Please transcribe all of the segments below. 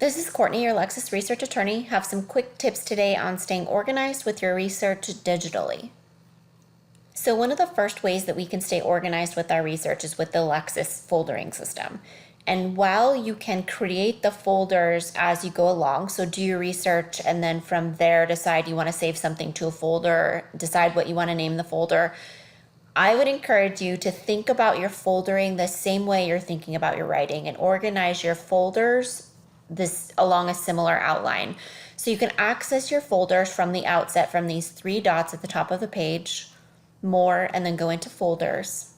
This is Courtney, your Lexis research attorney. Have some quick tips today on staying organized with your research digitally. So one of the first ways that we can stay organized with our research is with the Lexis foldering system. And while you can create the folders as you go along, so do your research and then from there decide you want to save something to a folder, decide what you want to name the folder, I would encourage you to think about your foldering the same way you're thinking about your writing and organize your folders this along a similar outline. So you can access your folders from the outset from these three dots at the top of the page, more, and then go into folders.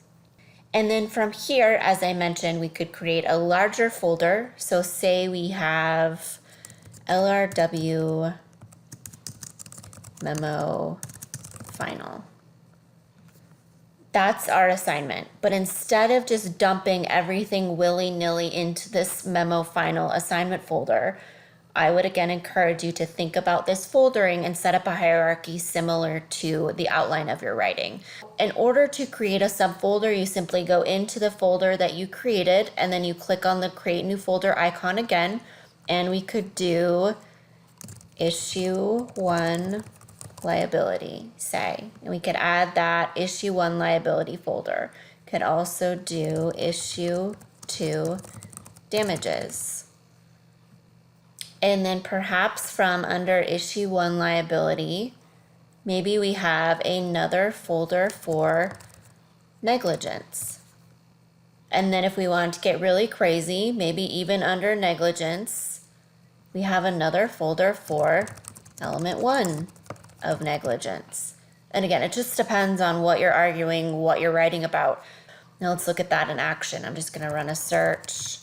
And then from here, as I mentioned, we could create a larger folder. So say we have LRW memo final. That's our assignment. But instead of just dumping everything willy-nilly into this memo final assignment folder, I would again encourage you to think about this foldering and set up a hierarchy similar to the outline of your writing. In order to create a subfolder, you simply go into the folder that you created and then you click on the create new folder icon again, and we could do issue 1 liability, say, and we could add that issue 1 liability folder. Could also do issue 2 damages. And then perhaps from under issue 1 liability, maybe we have another folder for negligence. And then if we want to get really crazy, maybe even under negligence, we have another folder for element 1 of negligence. And again, it just depends on what you're arguing, what you're writing about. Now let's look at that in action. I'm just going to run a search.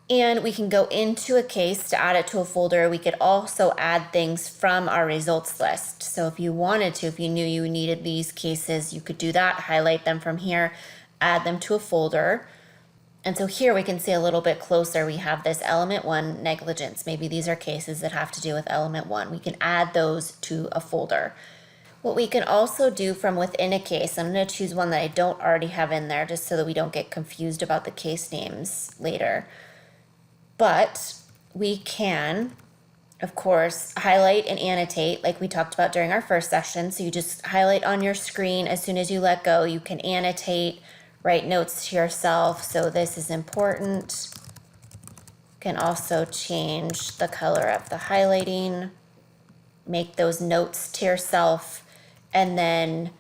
And we can go into a case to add it to a folder. We could also add things from our results list. So if you wanted to, if you knew you needed these cases, you could do that, highlight them from here, add them to a folder. And so here we can see a little bit closer. We have this element 1 negligence. Maybe these are cases that have to do with element 1. We can add those to a folder. What we can also do from within a case, I'm going to choose one that I don't already have in there just so that we don't get confused about the case names later. But we can, of course, highlight and annotate like we talked about during our first session. So you just highlight on your screen. As soon as you let go, you can annotate, write notes to yourself. So this is important. You can also change the color of the highlighting, make those notes to yourself, and then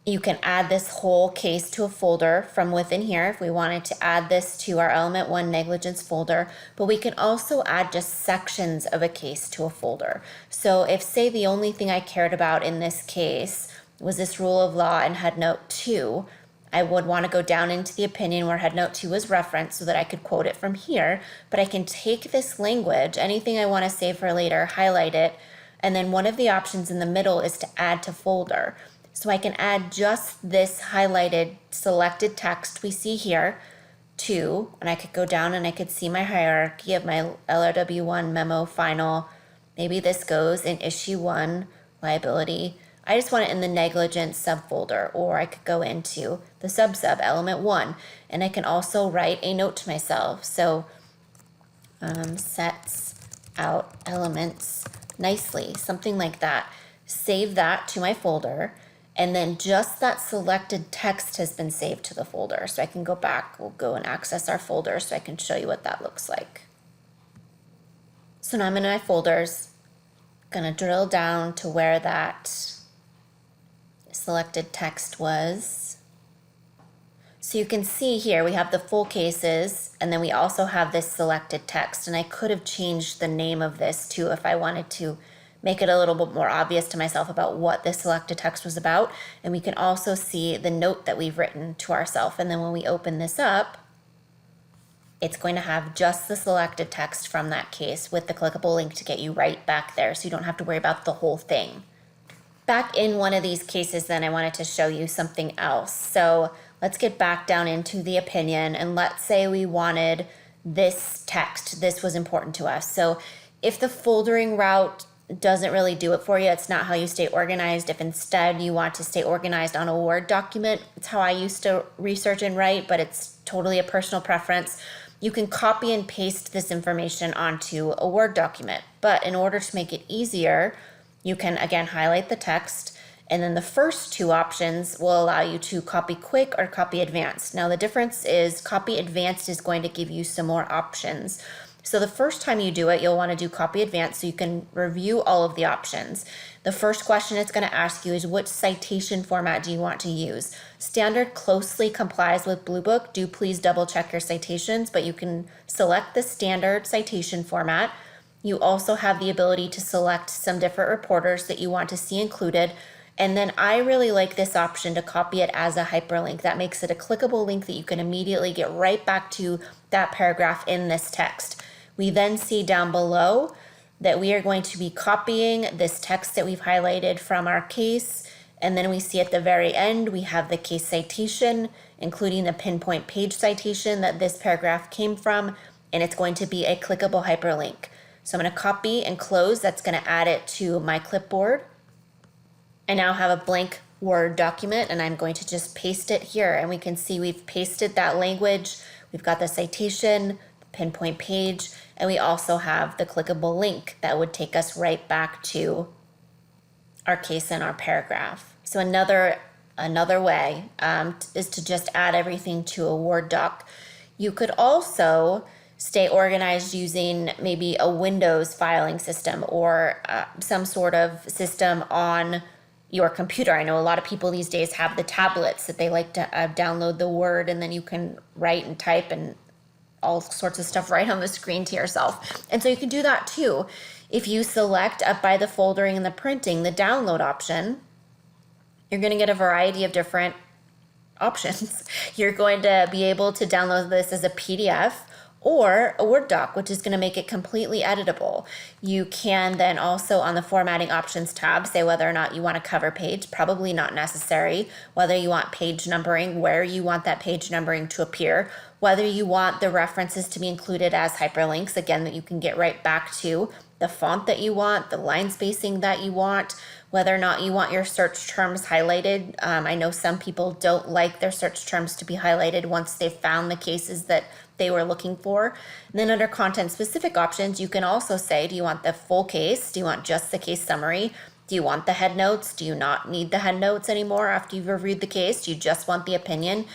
you can add this whole case to a folder from within here if we wanted to add this to our element 1 negligence folder, but we can also add just sections of a case to a folder. So if say the only thing I cared about in this case was this rule of law in headnote 2, I would want to go down into the opinion where headnote 2 is referenced so that I could quote it from here, but I can take this language, anything I want to save for later, highlight it, and then one of the options in the middle is to add to folder. So I can add just this highlighted selected text we see here to, and I could go down and I could see my hierarchy of my LRW1 memo final. Maybe this goes in issue 1 liability. I just want it in the negligence subfolder, or I could go into the sub element 1, and I can also write a note to myself. So sets out elements nicely, something like that. Save that to my folder, and then just that selected text has been saved to the folder. So I can go back, we'll go and access our folder so I can show you what that looks like. So now I'm in my folders, gonna drill down to where that selected text was. So you can see here we have the full cases, and then we also have this selected text, and I could have changed the name of this too if I wanted to make it a little bit more obvious to myself about what this selected text was about. And we can also see the note that we've written to ourselves, and then when we open this up, it's going to have just the selected text from that case with the clickable link to get you right back there, so you don't have to worry about the whole thing. Back in one of these cases then, I wanted to show you something else. So let's get back down into the opinion, and let's say we wanted this text. This was important to us. So if the foldering route doesn't really do it for you, it's not how you stay organized. If instead you want to stay organized on a Word document, it's how I used to research and write, but it's totally a personal preference. you can copy and paste this information onto a Word document. But in order to make it easier, you can again highlight the text, and then the first two options will allow you to copy quick or copy advanced. Now the difference is copy advanced is going to give you some more options. So the first time you do it, you'll want to do copy advanced so you can review all of the options. The first question it's going to ask you is, which citation format do you want to use? Standard closely complies with Blue Book. Do please double check your citations, but you can select the standard citation format. You also have the ability to select some different reporters that you want to see included. And then I really like this option to copy it as a hyperlink. That makes it a clickable link that you can immediately get right back to that paragraph in this text. We then see down below that we are going to be copying this text that we've highlighted from our case. And then we see at the very end, we have the case citation, including the pinpoint page citation that this paragraph came from, and it's going to be a clickable hyperlink. So I'm going to copy and close. That's going to add it to my clipboard. I now have a blank Word document, and I'm going to just paste it here. And we can see we've pasted that language. We've got the citation, the pinpoint page, and we also have the clickable link that would take us right back to our case and our paragraph. So another way is to just add everything to a Word doc. You could also stay organized using maybe a Windows filing system or some sort of system on your computer. I know a lot of people these days have the tablets that they like to download the Word, and then you can write and type and all sorts of stuff right on the screen to yourself. And so you can do that too. If you select up by the foldering and the printing, the download option, you're going to get a variety of different options. You're going to be able to download this as a PDF or a Word doc, which is going to make it completely editable. You can then also on the formatting options tab say whether or not you want a cover page, probably not necessary, whether you want page numbering, where you want that page numbering to appear, whether you want the references to be included as hyperlinks, again, that you can get right back to, the font that you want, the line spacing that you want, whether or not you want your search terms highlighted. I know some people don't like their search terms to be highlighted once they've found the cases that they were looking for. And then under content specific options, you can also say, do you want the full case? Do you want just the case summary? Do you want the head notes? Do you not need the head notes anymore after you've reviewed the case? Do you just want the opinion?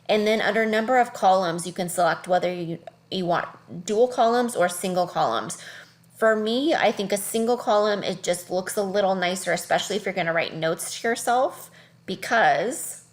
And then under number of columns, you can select whether you want dual columns or single columns. For me, I think a single column, it just looks a little nicer, especially if you're going to write notes to yourself, because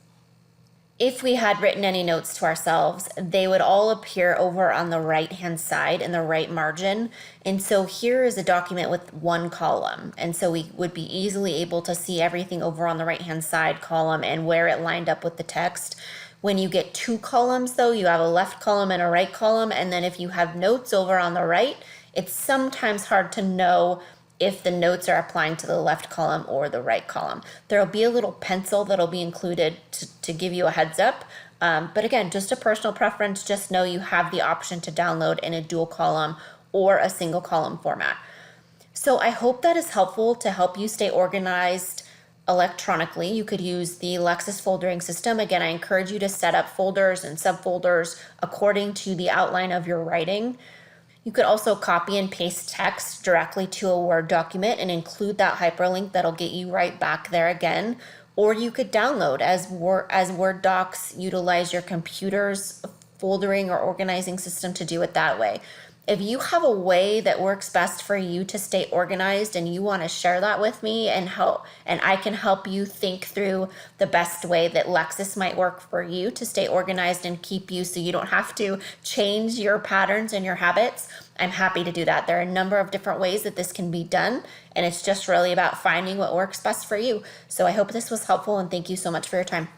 if we had written any notes to ourselves, they would all appear over on the right-hand side in the right margin. And so here is a document with one column. And so we would be easily able to see everything over on the right-hand side column and where it lined up with the text. When you get two columns, though, you have a left column and a right column. And then if you have notes over on the right, it's sometimes hard to know if the notes are applying to the left column or the right column. There'll be a little pencil that'll be included to give you a heads up. But again, just a personal preference, just know you have the option to download in a dual column or a single column format. So I hope that is helpful to help you stay organized electronically. You could use the Lexis foldering system. Again, I encourage you to set up folders and subfolders according to the outline of your writing. You could also copy and paste text directly to a Word document and include that hyperlink that'll get you right back there again. Or you could download as Word docs, utilize your computer's foldering or organizing system to do it that way. If you have a way that works best for you to stay organized and you want to share that with me and I can help you think through the best way that Lexis might work for you to stay organized and keep you so you don't have to change your patterns and your habits, I'm happy to do that. There are a number of different ways that this can be done, and it's just really about finding what works best for you. So I hope this was helpful, and thank you so much for your time.